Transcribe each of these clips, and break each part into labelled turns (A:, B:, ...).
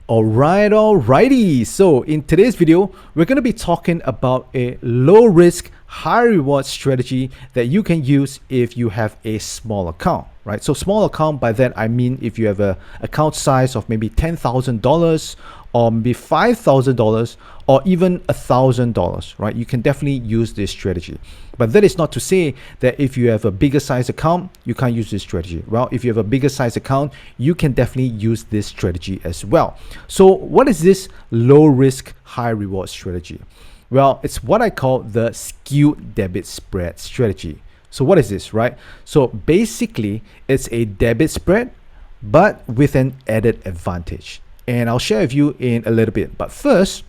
A: Alrighty. So in today's video, we're going to be talking about a low risk, high reward strategy that you can use if you have a small account, right? So small account, by that I mean if you have a account size of maybe $10,000 or maybe $5,000 or even $1,000, right? You can definitely use this strategy. But that is not to say that if you have a bigger size account, you can't use this strategy. Well, if you have a bigger size account, you can definitely use this strategy as well. So what is this low risk, high reward strategy? Well, it's what I call the skewed debit spread strategy. So what is this, right? So basically, it's a debit spread, but with an added advantage. And I'll share with you in a little bit. But first,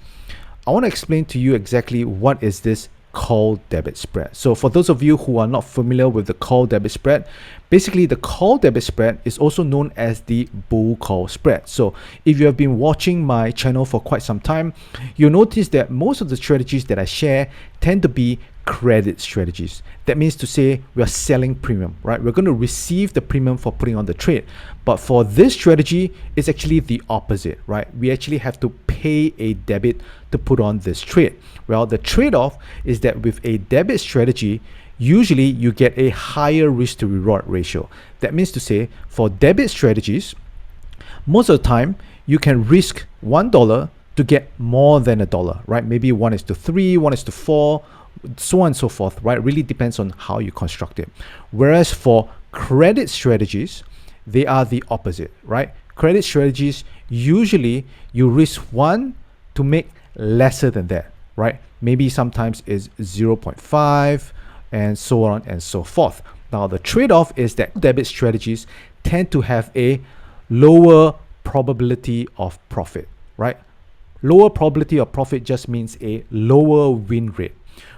A: I want to explain to you exactly what is this call debit spread. So for those of you who are not familiar with the call debit spread, basically the call debit spread is also known as the bull call spread. So if you have been watching my channel for quite some time, you'll notice that most of the strategies that I share tend to be credit strategies. That means to say we are selling premium, right? We're going to receive the premium for putting on the trade. But for this strategy, it's actually the opposite, right? We actually have to pay a debit to put on this trade. Well, the trade-off is that with a debit strategy, usually you get a higher risk to reward ratio. That means to say for debit strategies, most of the time you can risk $1 to get more than $1, right? Maybe 1:3, 1:4, so on and so forth, right? It really depends on how you construct it. Whereas for credit strategies, they are the opposite, right? Credit strategies, usually you risk 1 to make lesser than that, right? Maybe sometimes is 0.5 and so on and so forth. Now the trade-off is that debit strategies tend to have a lower probability of profit, right? Lower probability of profit just means a lower win rate.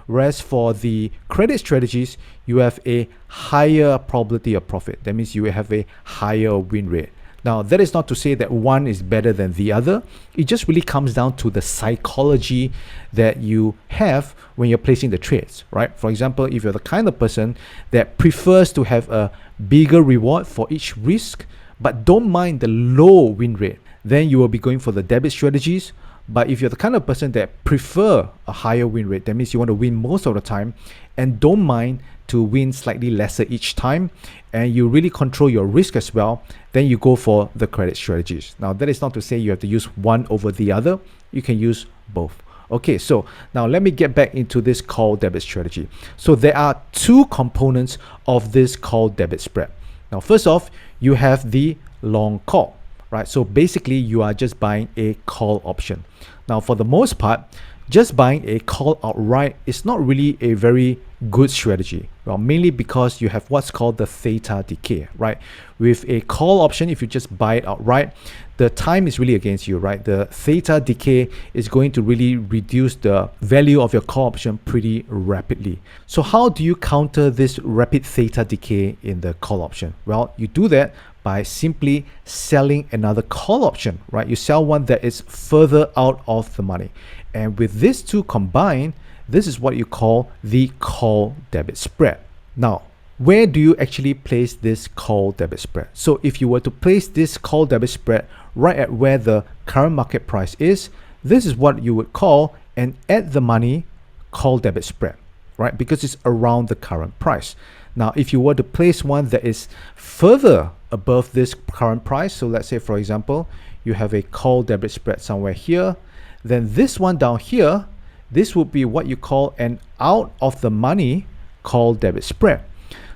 A: Whereas for the credit strategies, you have a higher probability of profit. That means you have a higher win rate. Now, that is not to say that one is better than the other. It just really comes down to the psychology that you have when you're placing the trades, right? For example, if you're the kind of person that prefers to have a bigger reward for each risk, but don't mind the low win rate, then you will be going for the debit strategies. But if you're the kind of person that prefer a higher win rate, that means you want to win most of the time and don't mind to win slightly lesser each time, and you really control your risk as well, then you go for the credit strategies. Now, that is not to say you have to use one over the other. You can use both. Okay, so now let me get back into this call debit strategy. So there are two components of this call debit spread. Now, first off, you have the long call, right? So basically you are just buying a call option. Now, for the most part, just buying a call outright is not really a very good strategy. Well, mainly because you have what's called the theta decay, right? With a call option, if you just buy it outright, the time is really against you, right? The theta decay is going to really reduce the value of your call option pretty rapidly. So how do you counter this rapid theta decay in the call option? Well, you do that by simply selling another call option, right? You sell one that is further out of the money. And with these two combined, this is what you call the call debit spread. Now, where do you actually place this call debit spread? So if you were to place this call debit spread right at where the current market price is, this is what you would call an at the money call debit spread, right? Because it's around the current price. Now, if you were to place one that is further above this current price, so let's say, for example, you have a call debit spread somewhere here, then this one down here, this would be what you call an out of the money call debit spread.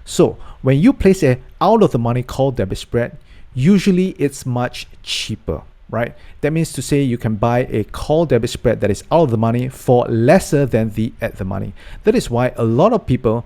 A: So when you place a out of the money call debit spread, usually it's much cheaper, right? That means to say you can buy a call debit spread that is out of the money for lesser than the at the money. That is why a lot of people,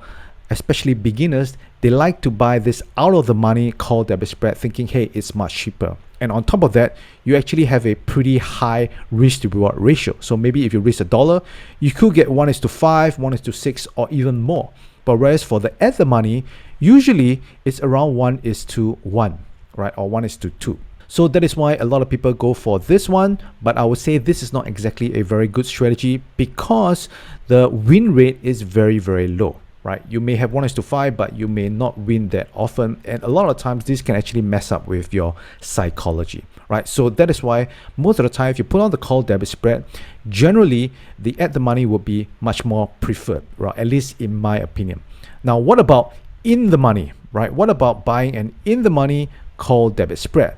A: especially beginners, they like to buy this out of the money call debit spread thinking, hey, it's much cheaper. And on top of that, you actually have a pretty high risk to reward ratio. So maybe if you risk $1, you could get 1:5, 1:6, or even more. But whereas for the at the money, usually it's around 1:1, right? Or 1:2. So that is why a lot of people go for this one. But I would say this is not exactly a very good strategy because the win rate is very, very low. right? You may have 1:5, but you may not win that often. And a lot of times this can actually mess up with your psychology, right? So that is why most of the time, if you put on the call debit spread, generally the at the money will be much more preferred, right? At least in my opinion. Now, what about in the money, right? What about buying an in the money call debit spread?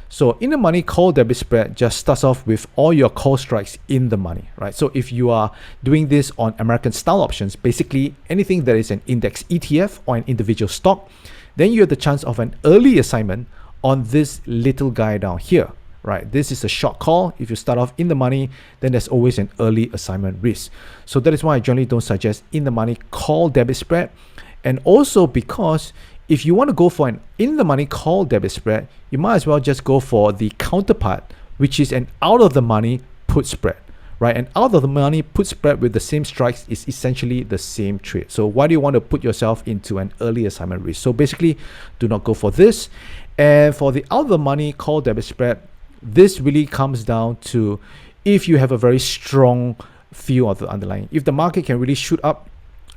A: So in the money call debit spread just starts off with all your call strikes in the money, right? So if you are doing this on American style options, basically anything that is an index ETF or an individual stock, then you have the chance of an early assignment on this little guy down here, right? This is a short call. If you start off in the money, then there's always an early assignment risk. So that is why I generally don't suggest in the money call debit spread. And also because if you want to go for an in the money call debit spread, you might as well just go for the counterpart, which is an out of the money put spread, right? And out of the money put spread with the same strikes is essentially the same trade. So why do you want to put yourself into an early assignment risk? So basically, do not go for this. And for the out of the money call debit spread, this really comes down to if you have a very strong feel of the underlying. If the market can really shoot up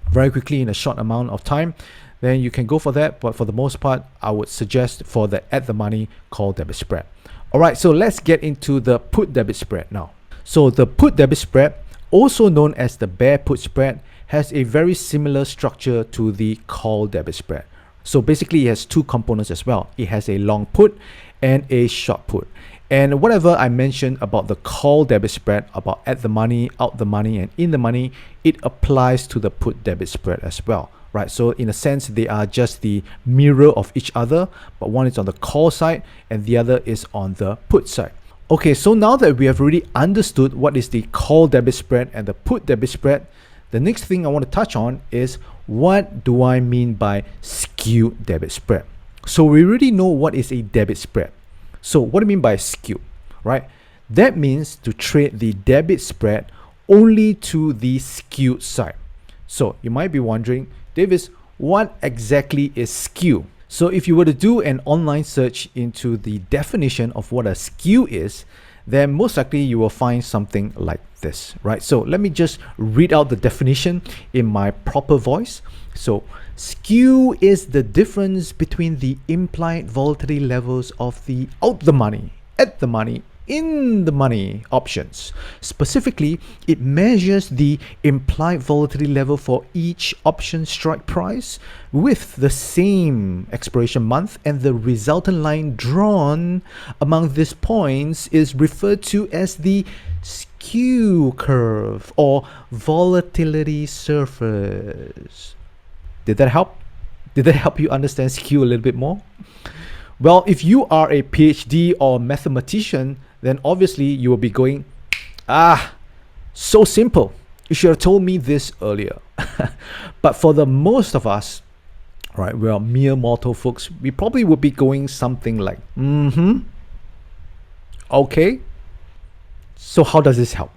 A: very quickly in a short amount of time, then you can go for that. But for the most part, I would suggest for the at the money call debit spread. All right, so let's get into the put debit spread now. So the put debit spread, also known as the bear put spread, has a very similar structure to the call debit spread. So basically it has two components as well. It has a long put and a short put. And whatever I mentioned about the call debit spread, about at the money, out the money, and in the money, it applies to the put debit spread as well, right? So in a sense, they are just the mirror of each other, but one is on the call side and the other is on the put side. Okay, so now that we have already understood what is the call debit spread and the put debit spread, the next thing I want to touch on is what do I mean by skewed debit spread? So we already know what is a debit spread. So what do you mean by skew, right? That means to trade the debit spread only to the skewed side. So you might be wondering, Davis, what exactly is skew? So if you were to do an online search into the definition of what a skew is, then most likely you will find something like this, right? So let me just read out the definition in my proper voice. So skew is the difference between the implied volatility levels of the out the money, at the money, in the money options. Specifically, it measures the implied volatility level for each option strike price with the same expiration month, and the resultant line drawn among these points is referred to as the skew curve or volatility surface. Did that help? Did that help you understand skew a little bit more? Well, if you are a PhD or mathematician, then obviously you will be going, so simple. You should have told me this earlier. But for the most of us, right, we are mere mortal folks, we probably would be going something like, okay. So how does this help?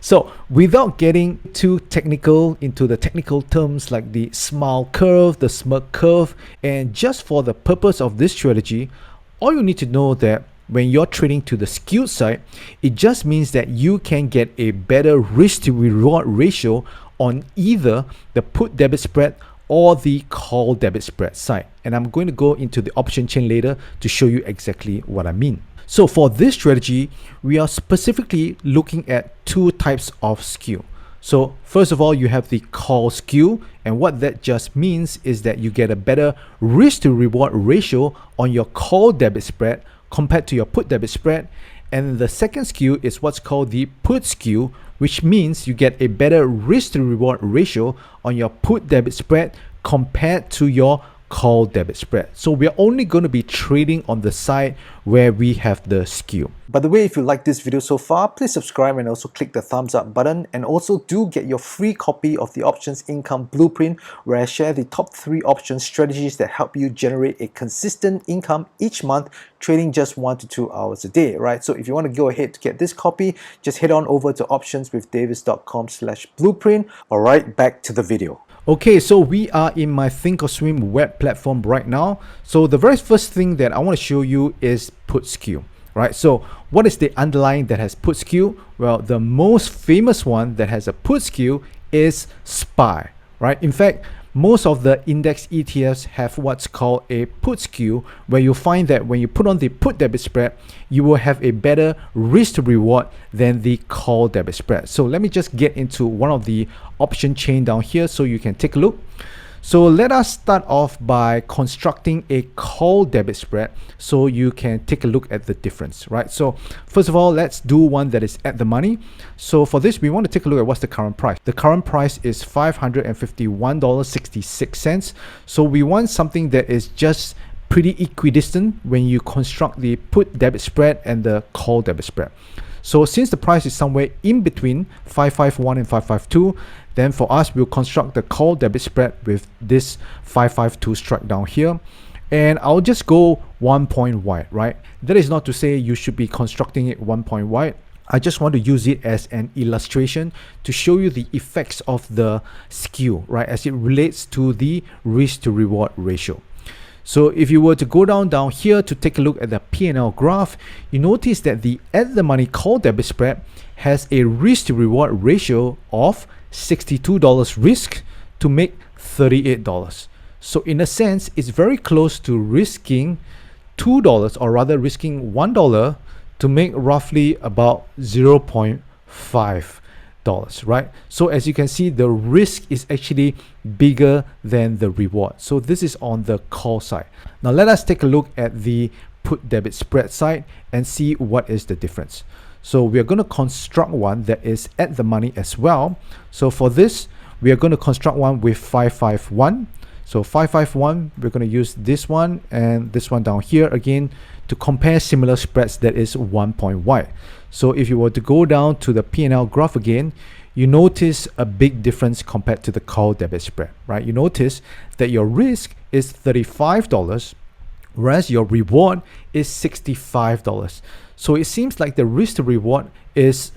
A: So without getting too technical into the technical terms like the smile curve, the smirk curve, and just for the purpose of this strategy, all you need to know that when you're trading to the skewed side, it just means that you can get a better risk to reward ratio on either the put debit spread or the call debit spread side. And I'm going to go into the option chain later to show you exactly what I mean. So for this strategy, we are specifically looking at two types of skew. So first of all, you have the call skew, and what that just means is that you get a better risk to reward ratio on your call debit spread compared to your put debit spread. And the second skew is what's called the put skew, which means you get a better risk to reward ratio on your put debit spread compared to your call debit spread. So we're only going to be trading on the side where we have the skew. By the way, if you like this video so far, please subscribe and also click the thumbs up button, and also do get your free copy of the Options Income Blueprint, where I share the top 3 option strategies that help you generate a consistent income each month trading just 1 to 2 hours a day, right? So if you want to go ahead to get this copy, just head on over to optionswithdavis.com/blueprint. All right, back to the video. Okay, so we are in my Thinkorswim web platform right now. So the very first thing that I want to show you is put skew, right? So what is the underlying that has put skew? Well, the most famous one that has a put skew is SPY, right? In fact, most of the index ETFs have what's called a put skew, where you find that when you put on the put debit spread, you will have a better risk to reward than the call debit spread. So let me just get into one of the option chain down here so you can take a look. So let us start off by constructing a call debit spread so you can take a look at the difference, right? So first of all, let's do one that is at the money. So for this, we want to take a look at what's the current price. The current price is $551.66. So we want something that is just pretty equidistant when you construct the put debit spread and the call debit spread. So since the price is somewhere in between 551 and 552, then for us, we'll construct the call debit spread with this 552 strike down here. And I'll just go 1 point wide, right? That is not to say you should be constructing it 1 point wide. I just want to use it as an illustration to show you the effects of the skew, right? As it relates to the risk to reward ratio. So if you were to go down here to take a look at the P&L graph, you notice that the at the money call debit spread has a risk to reward ratio of $62 risk to make $38. So in a sense, it's very close to risking $2, or rather risking $1 to make roughly about $0.5, right? So as you can see, the risk is actually bigger than the reward. So this is on the call side. Now let us take a look at the put debit spread side and see what is the difference. So we are going to construct one that is at the money as well. So for this, we are going to construct one with 551. So 551, we're going to use this one and this one down here again to compare similar spreads that is 1 point wide. So if you were to go down to the P&L graph again, you notice a big difference compared to the call debit spread, right? You notice that your risk is $35, whereas your reward is $65. So it seems like the risk to reward is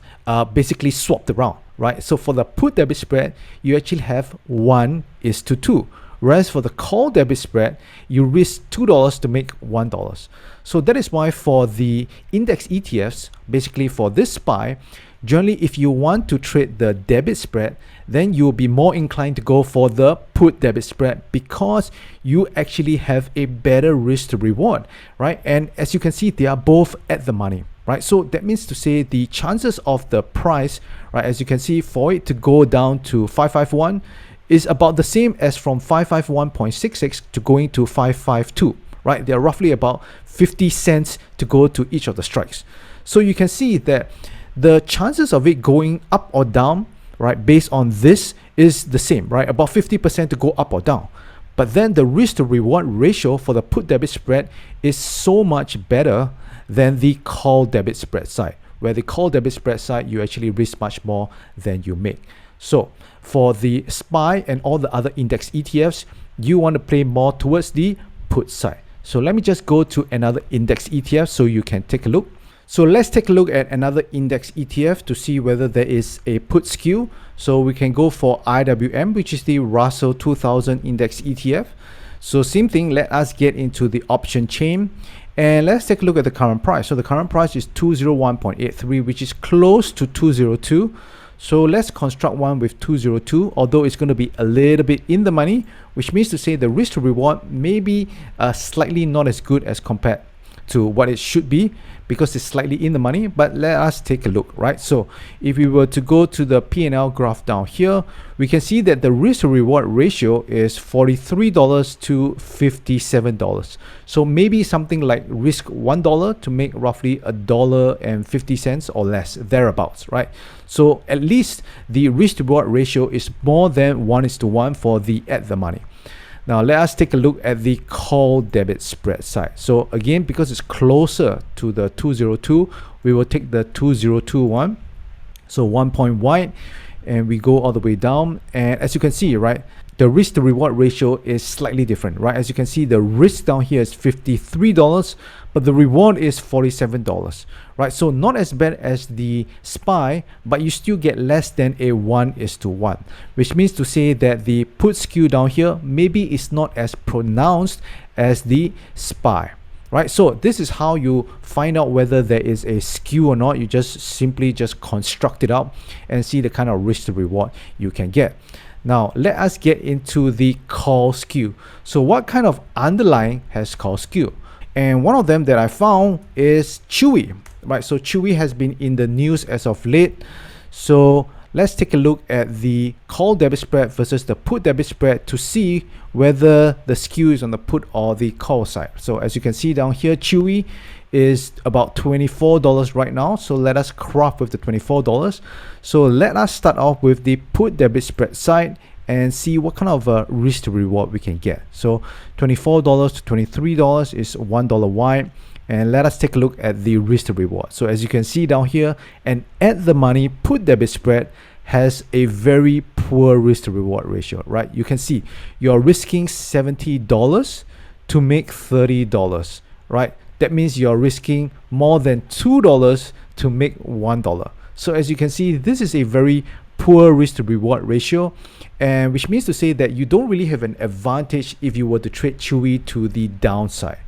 A: basically swapped around, right? So for the put debit spread, you actually have 1:2. Whereas for the call debit spread, you risk $2 to make $1. So that is why for the index ETFs, basically for this SPY, generally if you want to trade the debit spread, then you'll be more inclined to go for the put debit spread because you actually have a better risk to reward, right? And as you can see, they are both at the money, right? So that means to say the chances of the price, right, as you can see, for it to go down to 551 is about the same as from 551.66 to going to 552, right? They're roughly about 50 cents to go to each of the strikes. So you can see that the chances of it going up or down, right, based on this is the same, right? About 50% to go up or down. But then the risk to reward ratio for the put debit spread is so much better than the call debit spread side, where the call debit spread side, you actually risk much more than you make. So for the SPY and all the other index ETFs, you want to play more towards the put side. So let me just go to another index ETF so you can take a look. So let's take a look at another index ETF to see whether there is a put skew. So we can go for IWM, which is the Russell 2000 index ETF. So same thing, let us get into the option chain and let's take a look at the current price. So the current price is 201.83, which is close to 202. So let's construct one with 202, although it's going to be a little bit in the money, which means to say the risk to reward may be slightly not as good as compared to what it should be because it's slightly in the money. But let us take a look, right? So if we were to go to the P&L graph down here, we can see that the risk to reward ratio is $43 to $57. So maybe something like risk $1 to make roughly $1.50 or less, thereabouts, right? So at least the risk to reward ratio is more than 1:1 for the at the money. Now let us take a look at the call debit spread side. So again, because it's closer to the 202, we will take the 202 one. So 1 point wide, and we go all the way down. And as you can see, right, the risk to reward ratio is slightly different, right? As you can see, the risk down here is $53, but the reward is $47, right? So not as bad as the SPY, but you still get less than a 1:1, which means to say that the put skew down here maybe is not as pronounced as the SPY, right? So this is how you find out whether there is a skew or not. You just simply construct it out and see the kind of risk to reward you can get. Now let us get into the call skew. So what kind of underlying has call skew? And one of them that I found is Chewy, right? So Chewy has been in the news as of late. So let's take a look at the call debit spread versus the put debit spread to see whether the skew is on the put or the call side. So as you can see down here, Chewy is about $24 right now. So let us craft with the $24. So let us start off with the put debit spread side and see what kind of risk to reward we can get. So $24 to $23 is $1 wide. And let us take a look at the risk to reward. So as you can see down here, an at the money put debit spread has a very poor risk to reward ratio, right? You can see you're risking $70 to make $30, right? That means you're risking more than $2 to make $1. So as you can see, this is a very poor risk to reward ratio, and which means to say that you don't really have an advantage if you were to trade Chewy to the downside.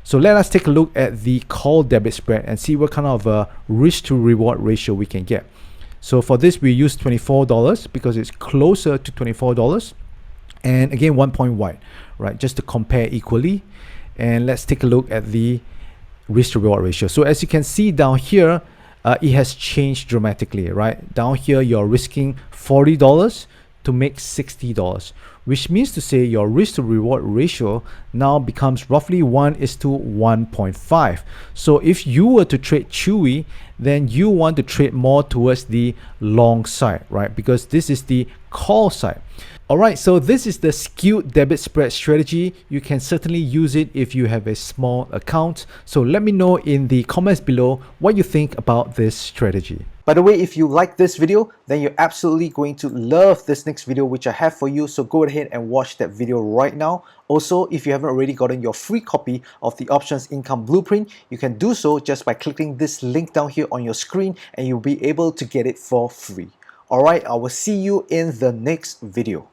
A: So let us take a look at the call debit spread and see what kind of a risk to reward ratio we can get. So for this, we use $24 because it's closer to $24, and again 1 point wide, right, just to compare equally. And let's take a look at the risk to reward ratio. So as you can see down here, it has changed dramatically, right? Down here you're risking $40 to make $60, which means to say your risk to reward ratio now becomes roughly 1:1.5. So if you were to trade Chewy, then you want to trade more towards the long side, right? Because this is the call side. Alright, so this is the skewed debit spread strategy. You can certainly use it if you have a small account. So let me know in the comments below what you think about this strategy. By the way, if you like this video, then you're absolutely going to love this next video which I have for you. So go ahead and watch that video right now. Also, if you haven't already gotten your free copy of the Options Income Blueprint, you can do so just by clicking this link down here on your screen, and you'll be able to get it for free. Alright, I will see you in the next video.